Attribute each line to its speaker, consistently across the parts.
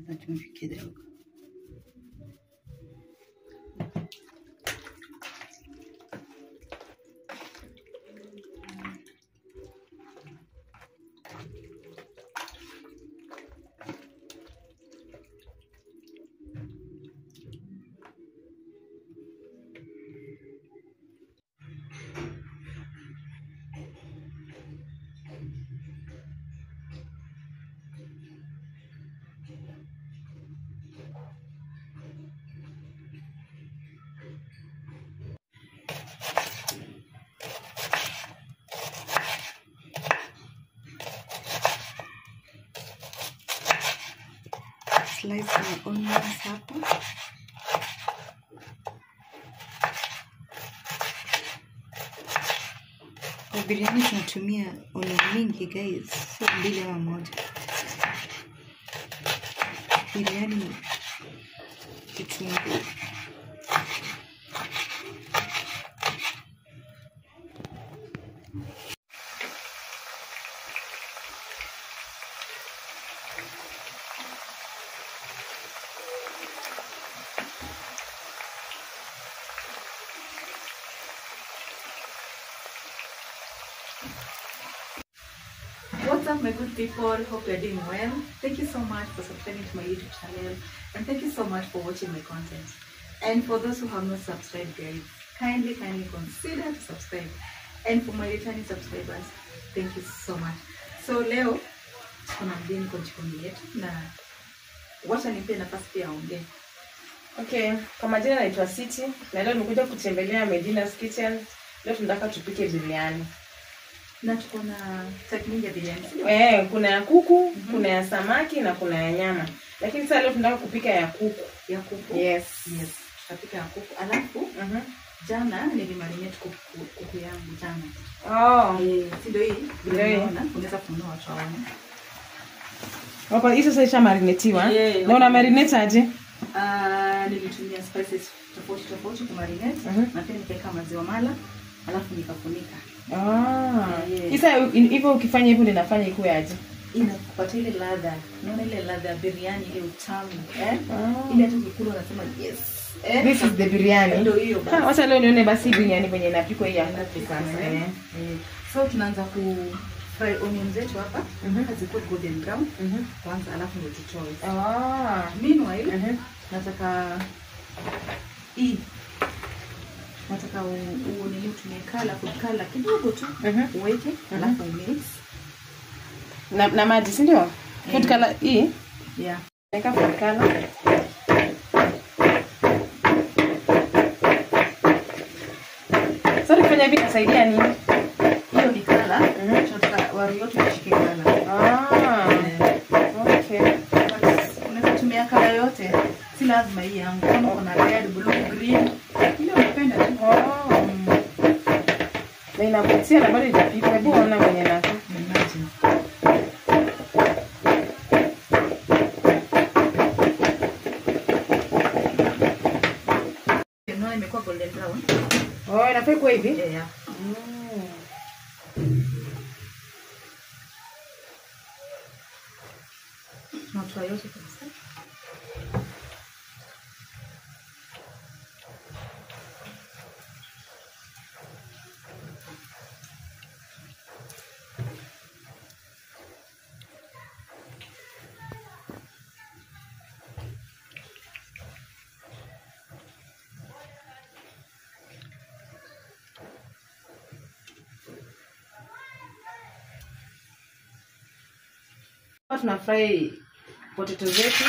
Speaker 1: na chumvi kidogo. Slice the onions hapa. Kwa biryani tunatumia onion mingi guys, sio mbili ama moja. Biryani kitunguu.
Speaker 2: What's up my good people, hope you're doing well. Thank you so much for subscribing to my YouTube channel, and thank you so much for watching my content. And for those who have not subscribed guys, kindly consider to subscribe. And for my returning subscribers, thank you so much. So leo kuna mgeni kwa jikoni yetu na wacha nipe nafasi pia aongee.
Speaker 3: Okay, kwa majina naitwa City na leo nimekuja kutembelea Medina's Kitchen. Leo tunataka tupike biryani.
Speaker 2: Na tuko na technique ya biryani.
Speaker 3: Kuna ya kuku, kuna ya samaki na kuna ya nyama. Lakini sasa leo tunataka kupika ya kuku.
Speaker 2: Ya kuku?
Speaker 3: Yes.
Speaker 2: Yes. Tutapika ya kuku. Alafu jana nilimarinate kuku yangu jana. Si ndio hii? Unaona? Unaweza kununua watu waone.
Speaker 3: Hapo hizo sasa isha marinetiwa. Na una marinate aje?
Speaker 2: Nilitumia spices tofauti kumarinate na pia nikaweka maziwa mala alafu nikafunika.
Speaker 3: Sasa hivyo ukifanya hivyo ninafanya ikuwe aje?
Speaker 2: Inakupatia ile ladha. Unaona ile ladha ya biryani ile utamu, ile hata ukikula unasema yes.
Speaker 3: This is the biryani.
Speaker 2: Ndio hiyo basi.
Speaker 3: Wacha leo nione basi biryani venye inapikwa hii hapa sasa.
Speaker 2: So tunaanza ku fry onions zetu hapa, zikuwe golden brown kwanza, alafu ndio tutoe. Meanwhile, nataka uone tumekala kukala kidogo tu, uweke alafu mix
Speaker 3: na maji, si ndio? Food color hii?
Speaker 2: Yeah.
Speaker 3: Weka food color. Sasa kufanya hivi inasaidia nini?
Speaker 2: Hiyo ni color. Tunataka waru yote ishike color.
Speaker 3: Okay.
Speaker 2: Unaweza tumia color yote. Si lazima hii yangu. Kama kuna red, blue, green, ile unapenda tu.
Speaker 3: Na inavutia na bado itapika. Hebu ona mwenye nako.
Speaker 2: Imagine. Ndio imekuwa golden brown.
Speaker 3: Inapikwa hivi?
Speaker 2: Yeah. Tunatoa yote kabisa.
Speaker 3: Tuna fry potato zetu.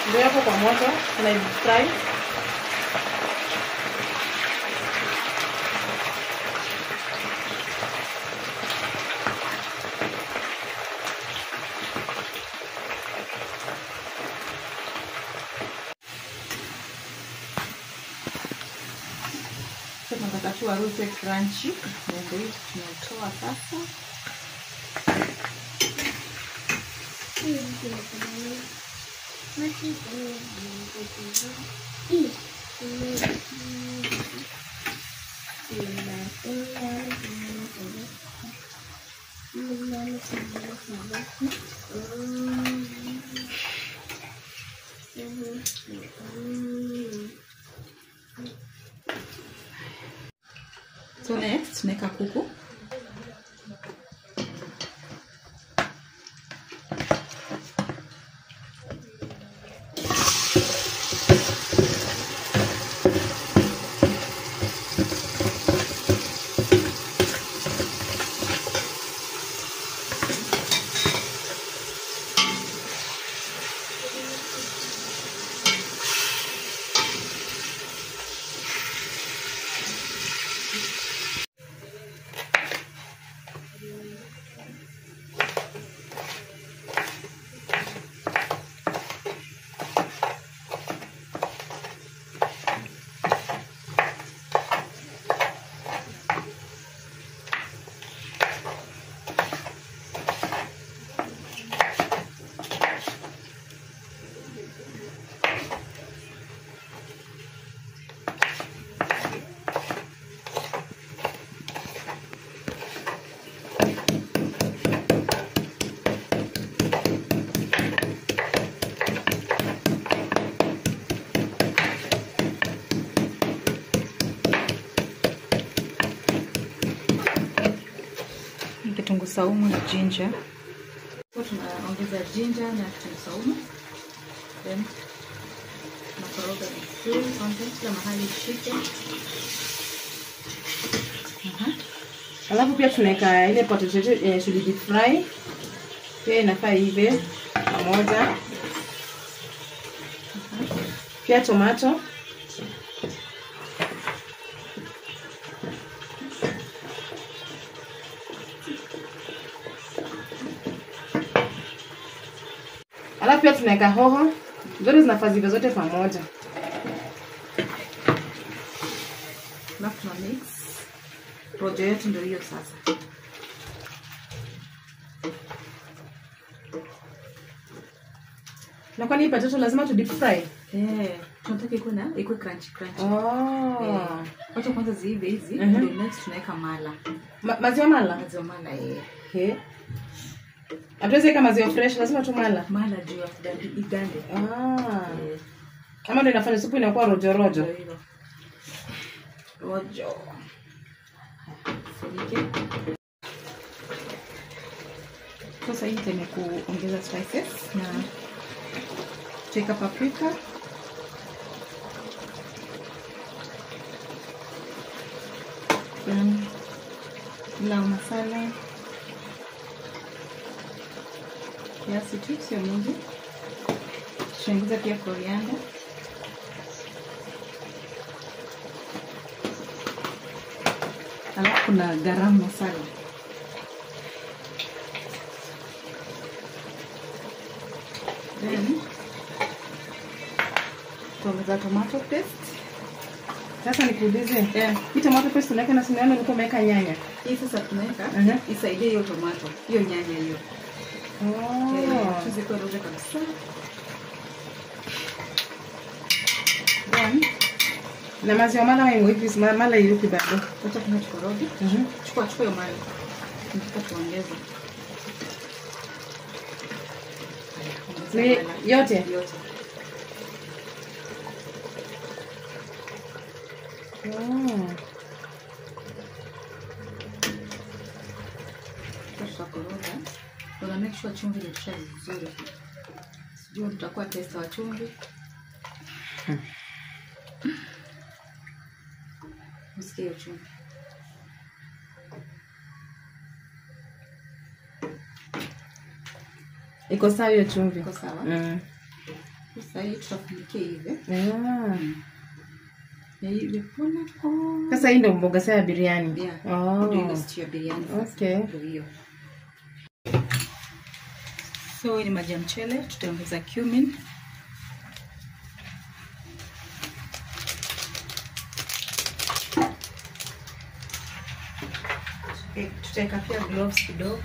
Speaker 3: Ndio hapo kwa moto na fry.
Speaker 2: Sasa tunataka tu aruse crunchy. Ndio hii tunatoa sasa. So next tunaweka kuku. Kitunguu saumu na ginger. So tunaongeza ginger na kitunguu saumu. Then tunakoroga vizuri kila mahali ishike.
Speaker 3: Alafu pia tunaweka ile potato yetu should deep fry. Pia inafaa ive pamoja. Pia tomato. Alafu pia tunaweka hoho. Zote zinafaa zive zote pamoja.
Speaker 2: Alafu tuna mix. Rojo yetu ndio hiyo sasa.
Speaker 3: Na kwani potato lazima tu deep fry?
Speaker 2: Tunataka ikuwe crunchy.
Speaker 3: Oh.
Speaker 2: Wacha kwanza ziive hizi, ndio next tunaweka mala.
Speaker 3: Maziwa mala?
Speaker 2: Maziwa mala
Speaker 3: Hatuwezi weka maziwa fresh, lazima tu mala.
Speaker 2: Mala juu ya igande.
Speaker 3: Kama ndio inafanya supu inakuwa rojo.
Speaker 2: Rojo. Sasa hii tena kuongeza spices na tutaweka paprika. Pilau masala. Kiasi tu, sio mingi. Tunaongeza pia coriander. Alafu kuna garam masala. Then tuongeza tomato paste.
Speaker 3: Sasa nikuulize. Hii tomato paste unaweka na siniona ulikuwa umeweka nyanya.
Speaker 2: Hii sasa tunaweka isaidie hiyo tomato, hiyo nyanya hiyo. Tuzi kwa rojo kabisa. Then
Speaker 3: na maziwa mala wengo hivi mala yupi bado.
Speaker 2: Wacha tunachukoroge. Chukua hiyo mala. Tunataka tuongeze.
Speaker 3: Yote.
Speaker 2: Tutakoroga. Tuna make sure chumvi inatosha vizuri. Sijui tutakuwa testa wa chumvi. Usikie chumvi.
Speaker 3: Iko sawa hiyo chumvi.
Speaker 2: Iko sawa. Sasa hii tutafunikia hivi. Hivi pole pole.
Speaker 3: Sasa hii ndio mboga ya biriani.
Speaker 2: Ndio stew ya biriani.
Speaker 3: Okay.
Speaker 2: Ndio hiyo. So hii ni maji ya mchele, tutaongeza cumin. Okay, tutaweka pia gloves kidogo.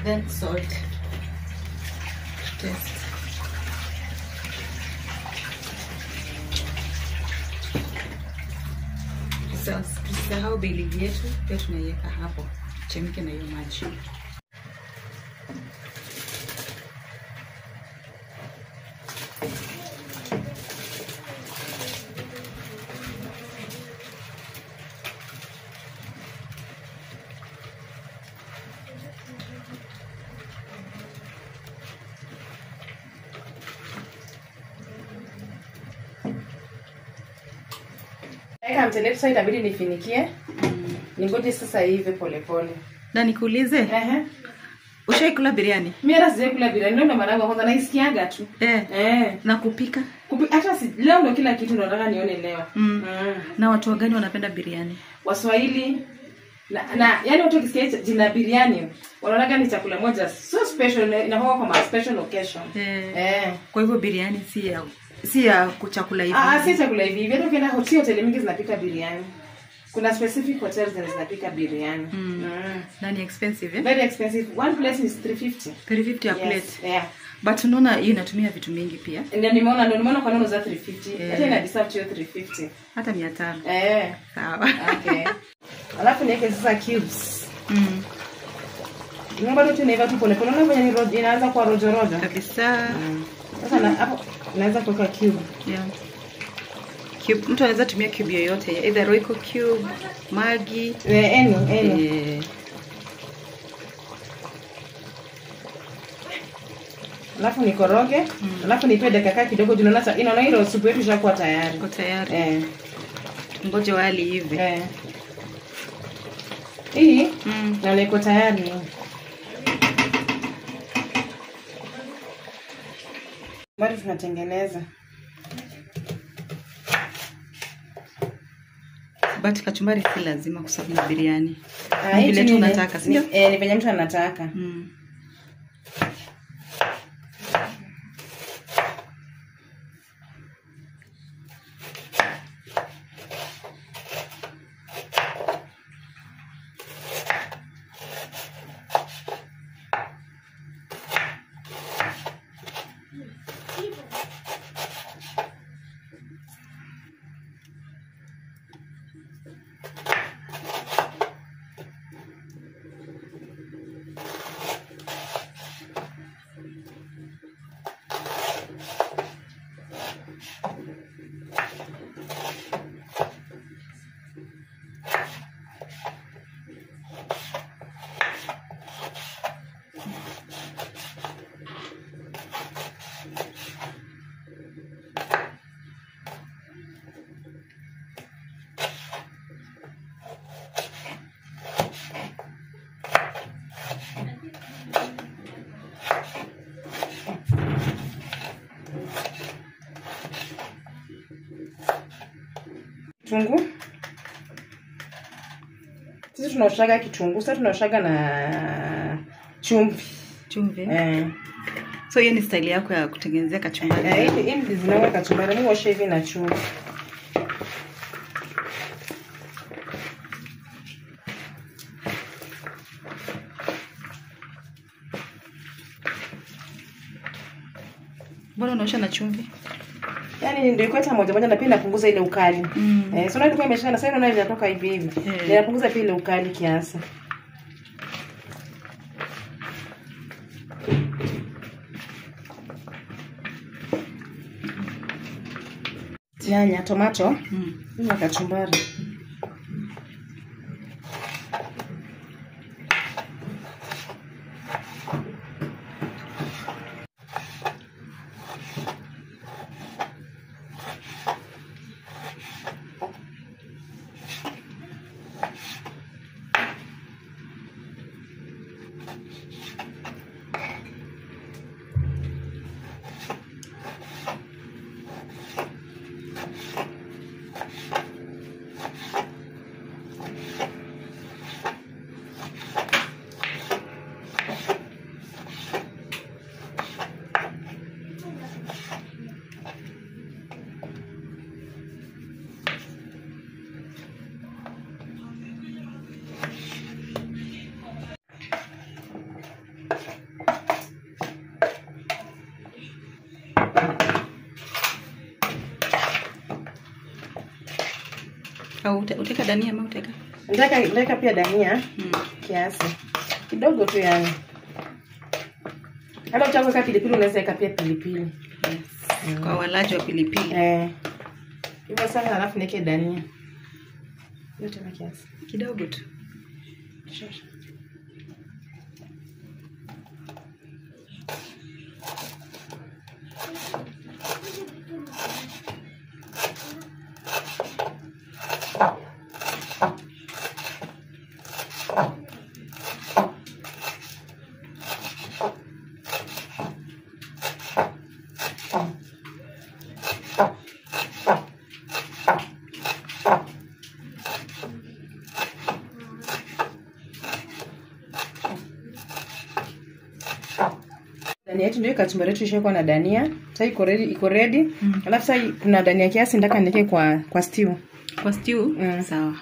Speaker 2: Then salt. Taste. Tusisahau bay leaf yetu pia tunaiweka hapo chemke na hiyo maji.
Speaker 3: Eka mtelefu sasa itabidi nifinikie. Ningoje sasa hivi pole pole.
Speaker 2: Na nikuulize? Ushaikula biriani?
Speaker 3: Mimi hata sijakula biriani, ndio maana kwanza naisikiaga tu.
Speaker 2: Na kupika?
Speaker 3: Hata leo ndio kila kitu ndo nataka nione leo.
Speaker 2: Na watu gani wanapenda biriani?
Speaker 3: Waswahili na yani watu wakisikia jina biriani wanaona ni chakula moja so special, inakuwa kama special occasion.
Speaker 2: Kwa hivyo biriani si ya chakula hivi.
Speaker 3: Si chakula hivi. Hata ukienda hoteli mingi zinapika biriani. Kuna specific hotels that zinapika biriani.
Speaker 2: Na ni expensive, eh?
Speaker 3: Very expensive. One place is 350.
Speaker 2: 350 a plate.
Speaker 3: Yeah.
Speaker 2: But unaona hiyo inatumia vitu mingi pia.
Speaker 3: Ndio nimeona kwa nini za 350. Hata ina deserve hiyo 350.
Speaker 2: Hata 500. Sawa.
Speaker 3: Okay. Alafu niweke sasa cubes. Ngomba tu tunaiva tu pole pole. Unaona kwenye rojo inaanza kwa rojo rojo.
Speaker 2: Kabisa.
Speaker 3: Sasa na hapo naweza kuweka cube.
Speaker 2: Yeah. Cube, mtu anaweza tumia cube yoyote, either Royco cube, Maggi,
Speaker 3: any. Alafu nikoroge, alafu nipe dakika kidogo juu inaona hilo supu yetu ishakuwa tayari.
Speaker 2: Iko tayari. Ngoje wali hivi.
Speaker 3: Hii na iko tayari. Bado tunatengeneza.
Speaker 2: But kachumbari si lazima kwa sababu ni biriani. Vile tu unataka, si ndio?
Speaker 3: Ni venye mtu anataka. Kitunguu. Sisi tunaoshaga kitunguu, sasa tunaoshaga na chumvi.
Speaker 2: Chumvi. So hiyo ni style yako ya kutengenezea kachumbari.
Speaker 3: Hivi zinawa kachumbari, mimi washa hivi na chumvi.
Speaker 2: Mbona unaosha na chumvi?
Speaker 3: Yaani ndio iko moja moja na pia inapunguza ile ukali. So ndio kwa imeshika na sasa unaona inatoka hivi hivi. Inapunguza pia ile ukali kiasi. Nyanya, tomato, na kachumbari.
Speaker 1: Au uteka dania ama uteka?
Speaker 3: Ndeka pia dania kiasi. Kidogo tu yani. Hata utaweka pilipili unaweza weka pia pilipili.
Speaker 1: Yes. Kwa walaji wa pilipili.
Speaker 3: Hivyo sasa alafu niweke dania. Yote na kiasi.
Speaker 1: Kidogo tu.
Speaker 3: Shosha. Dania yetu ndio kachumbari yetu ishakuwa na dania. Sasa iko ready. Alafu sasa kuna dania kiasi ndaka niweke kwa stew.
Speaker 1: Kwa stew? Sawa.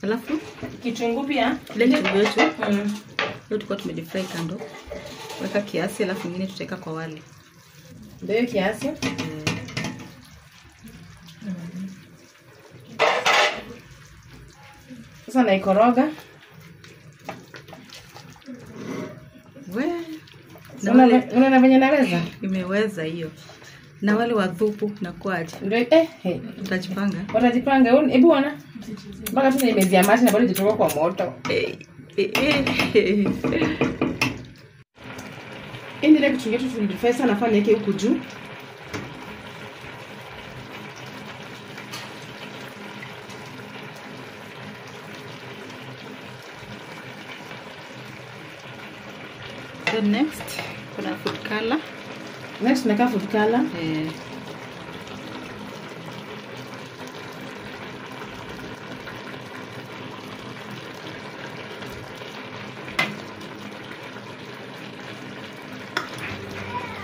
Speaker 1: Alafu
Speaker 3: kitunguu pia.
Speaker 1: Ile kitunguu yetu. Leo tulikuwa tumedifry kando. Weka kiasi alafu nyingine tutaweka kwa wali.
Speaker 3: Ndio kiasi. Sasa naikoroga. Unaona venye naweza?
Speaker 1: Imeweza hiyo. Na wale wa dhupu na kwaje?
Speaker 3: Ndio
Speaker 1: utajipanga.
Speaker 3: Watajipanga. Hebu ona. Mpaka tuna imezia maji na bado jitoka kwa moto. Ile kitu yetu tulifanya sana nafanya yake huku juu.
Speaker 1: Then next kuna food color.
Speaker 3: Next tunaweka food color.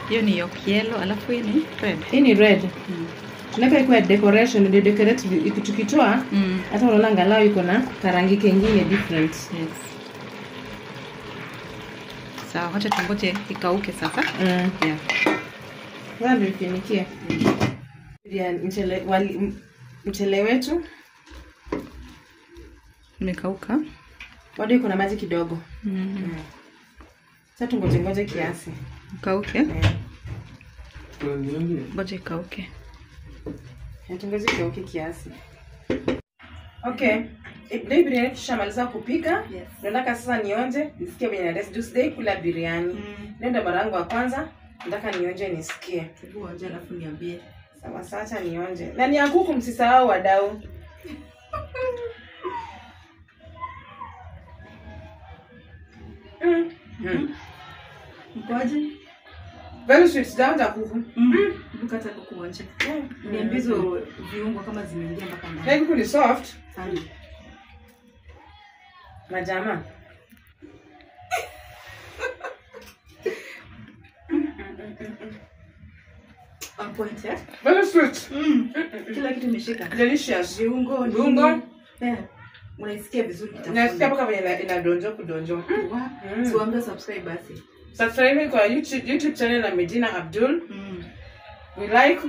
Speaker 1: Hiyo ni yellow alafu hii ni red.
Speaker 3: Hii ni red. Tunaweka iko decoration ndio decorate tukitoa hata unaona angalau iko na karangi kingine different.
Speaker 1: Yes. Sawa, acha tungoje ikauke sasa.
Speaker 3: Yeah. Ndio ifinikie. Mchele wetu
Speaker 1: imekauka.
Speaker 3: Bado iko na maji kidogo. Sasa tungoje kiasi.
Speaker 1: Kauke. Ngoja ikauke.
Speaker 3: Tungoje ikauke kiasi. Okay. Ndio biriani tushamaliza kupika. Nataka sasa nionje, nisikie venye na juice day kula biriani. Ndio mara yangu ya kwanza, nataka nionje nisikie.
Speaker 1: Hebu onja alafu niambie.
Speaker 3: Sawa sasa nionje. Na ni kuku msisahau wadau.
Speaker 1: Mkoaje?
Speaker 3: Very sweet down za kuku.
Speaker 1: Ukata kuku onja. Niambie hizo viungo kama zimeingia mpaka ndani.
Speaker 3: Na kuku ni soft.
Speaker 1: Sana.
Speaker 3: Na jamaa.
Speaker 1: On point, yeah?
Speaker 3: Very sweet.
Speaker 1: Kila kitu imeshika.
Speaker 3: Delicious.
Speaker 1: Viungo. Unaisikia vizuri kitafuna.
Speaker 3: Nasikia mpaka venye inadonjo kudonjo.
Speaker 1: Tuambie subscribe basi.
Speaker 3: Subscribe kwa YouTube channel na Medina Abdul. We like,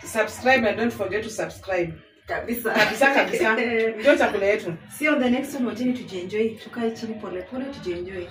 Speaker 3: subscribe and don't forget to subscribe. Kabisa. Ndio chakula yetu.
Speaker 1: See you on the next one. Wajeni tujienjoy. Tukae chini pole pole tujienjoy.